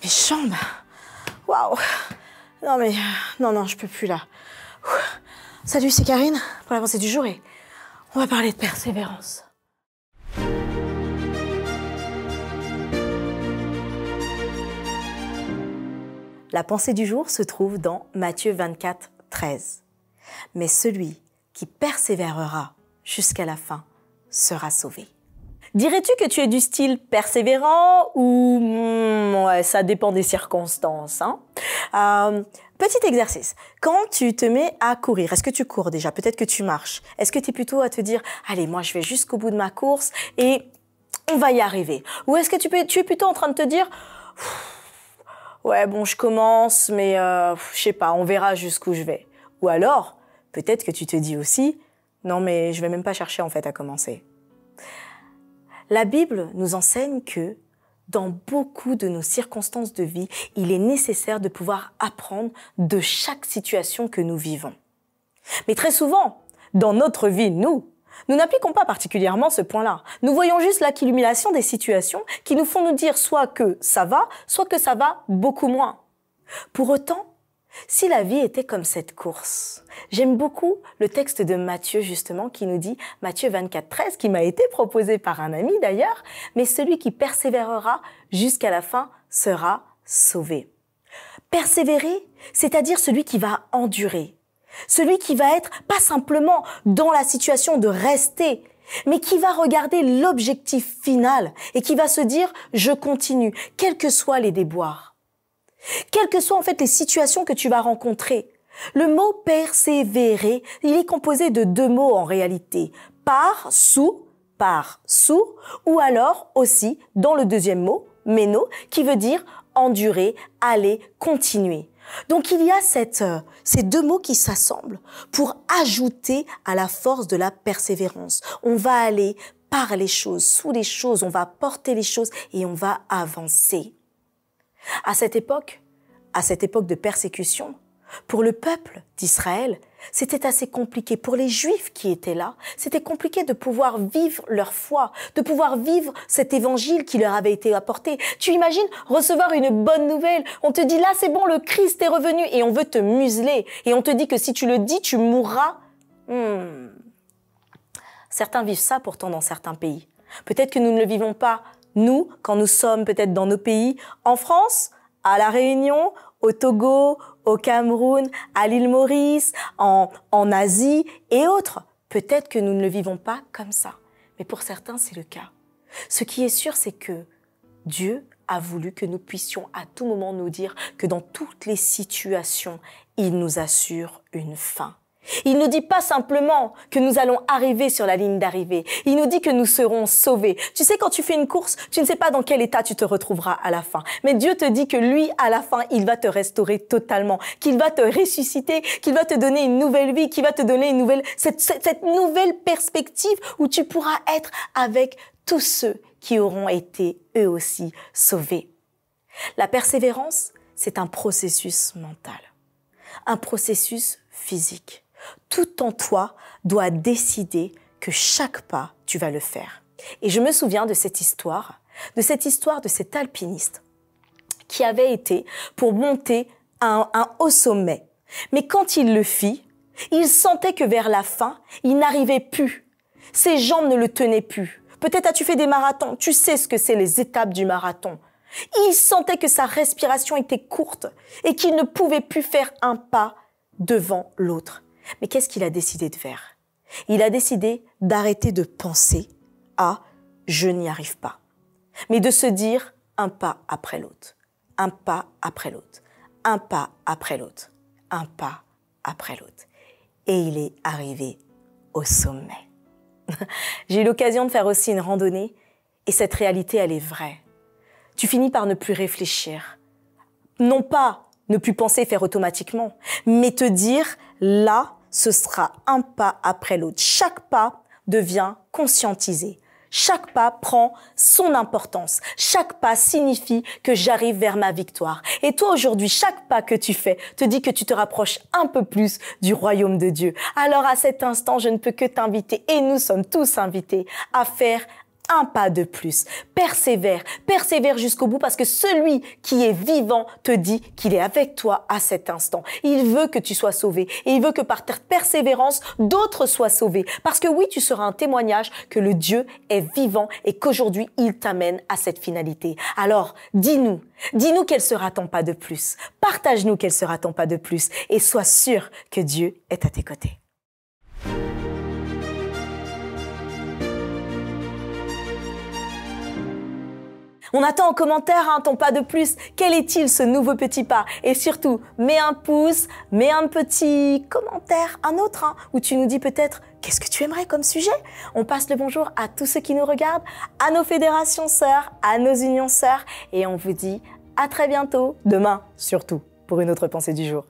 Mes jambes. Waouh. Non mais, non, je peux plus là. Salut, c'est Karine pour la pensée du jour et on va parler de persévérance. La pensée du jour se trouve dans Matthieu 24, 13. Mais celui qui persévérera jusqu'à la fin sera sauvé. Dirais-tu que tu es du style persévérant ou ouais, ça dépend des circonstances, hein? Petit exercice. Quand tu te mets à courir, est-ce que tu cours déjà? Peut-être que tu marches. Est-ce que tu es plutôt à te dire « Allez, moi, je vais jusqu'au bout de ma course et on va y arriver » ou est-ce que tu es plutôt en train de te dire « Ouais, bon, je commence, mais je sais pas, on verra jusqu'où je vais » ou alors, peut-être que tu te dis aussi « Non, mais je vais même pas chercher en fait à commencer ». La Bible nous enseigne que dans beaucoup de nos circonstances de vie, il est nécessaire de pouvoir apprendre de chaque situation que nous vivons. Mais très souvent, dans notre vie, nous n'appliquons pas particulièrement ce point-là. Nous voyons juste l'accumulation des situations qui nous font nous dire soit que ça va beaucoup moins. Pour autant, si la vie était comme cette course, j'aime beaucoup le texte de Matthieu justement qui nous dit, Matthieu 24, 13, qui m'a été proposé par un ami d'ailleurs, mais celui qui persévérera jusqu'à la fin sera sauvé. Persévérer, c'est-à-dire celui qui va endurer, celui qui va être pas simplement dans la situation de rester, mais qui va regarder l'objectif final et qui va se dire, je continue, quels que soient les déboires. Quelles que soient en fait les situations que tu vas rencontrer, le mot persévérer, il est composé de deux mots en réalité, par, sous, ou alors aussi dans le deuxième mot, méno, qui veut dire endurer, aller, continuer. Donc il y a ces deux mots qui s'assemblent pour ajouter à la force de la persévérance. On va aller par les choses, sous les choses, on va porter les choses et on va avancer. À cette époque de persécution, pour le peuple d'Israël, c'était assez compliqué. Pour les Juifs qui étaient là, c'était compliqué de pouvoir vivre leur foi, de pouvoir vivre cet évangile qui leur avait été apporté. Tu imagines recevoir une bonne nouvelle, on te dit là c'est bon, le Christ est revenu et on veut te museler et on te dit que si tu le dis, tu mourras. Certains vivent ça pourtant dans certains pays. Peut-être que nous ne le vivons pas nous, quand nous sommes peut-être dans nos pays, en France, à La Réunion, au Togo, au Cameroun, à l'île Maurice, en Asie et autres. Peut-être que nous ne le vivons pas comme ça. Mais pour certains, c'est le cas. Ce qui est sûr, c'est que Dieu a voulu que nous puissions à tout moment nous dire que dans toutes les situations, il nous assure une fin. Il ne dit pas simplement que nous allons arriver sur la ligne d'arrivée. Il nous dit que nous serons sauvés. Tu sais, quand tu fais une course, tu ne sais pas dans quel état tu te retrouveras à la fin. Mais Dieu te dit que lui, à la fin, il va te restaurer totalement, qu'il va te ressusciter, qu'il va te donner une nouvelle vie, qu'il va te donner cette nouvelle perspective où tu pourras être avec tous ceux qui auront été eux aussi sauvés. La persévérance, c'est un processus mental, un processus physique. Tout en toi doit décider que chaque pas, tu vas le faire. Et je me souviens de cette histoire de cet alpiniste qui avait été pour monter un haut sommet. Mais quand il le fit, il sentait que vers la fin, il n'arrivait plus. Ses jambes ne le tenaient plus. Peut-être as-tu fait des marathons, tu sais ce que c'est les étapes du marathon. Il sentait que sa respiration était courte et qu'il ne pouvait plus faire un pas devant l'autre. Mais qu'est-ce qu'il a décidé de faire? Il a décidé d'arrêter de penser à « je n'y arrive pas », mais de se dire un pas après l'autre, un pas après l'autre, un pas après l'autre, un pas après l'autre. Et il est arrivé au sommet. J'ai eu l'occasion de faire aussi une randonnée et cette réalité, elle est vraie. Tu finis par ne plus réfléchir, non pas ne plus penser faire automatiquement, mais te dire là, ce sera un pas après l'autre. Chaque pas devient conscientisé. Chaque pas prend son importance. Chaque pas signifie que j'arrive vers ma victoire. Et toi aujourd'hui, chaque pas que tu fais te dit que tu te rapproches un peu plus du royaume de Dieu. Alors à cet instant, je ne peux que t'inviter, et nous sommes tous invités, à faire un pas de plus. Persévère, persévère jusqu'au bout parce que celui qui est vivant te dit qu'il est avec toi à cet instant. Il veut que tu sois sauvé et il veut que par ta persévérance, d'autres soient sauvés. Parce que oui, tu seras un témoignage que le Dieu est vivant et qu'aujourd'hui, il t'amène à cette finalité. Alors, dis-nous quel sera ton pas de plus. Partage-nous quel sera ton pas de plus et sois sûr que Dieu est à tes côtés. On attend en commentaire ton pas de plus. Quel est-il ce nouveau petit pas? Et surtout, mets un pouce, mets un petit commentaire, un autre, où tu nous dis peut-être qu'est-ce que tu aimerais comme sujet. On passe le bonjour à tous ceux qui nous regardent, à nos fédérations sœurs, à nos unions sœurs. Et on vous dit à très bientôt, demain surtout, pour une autre pensée du jour.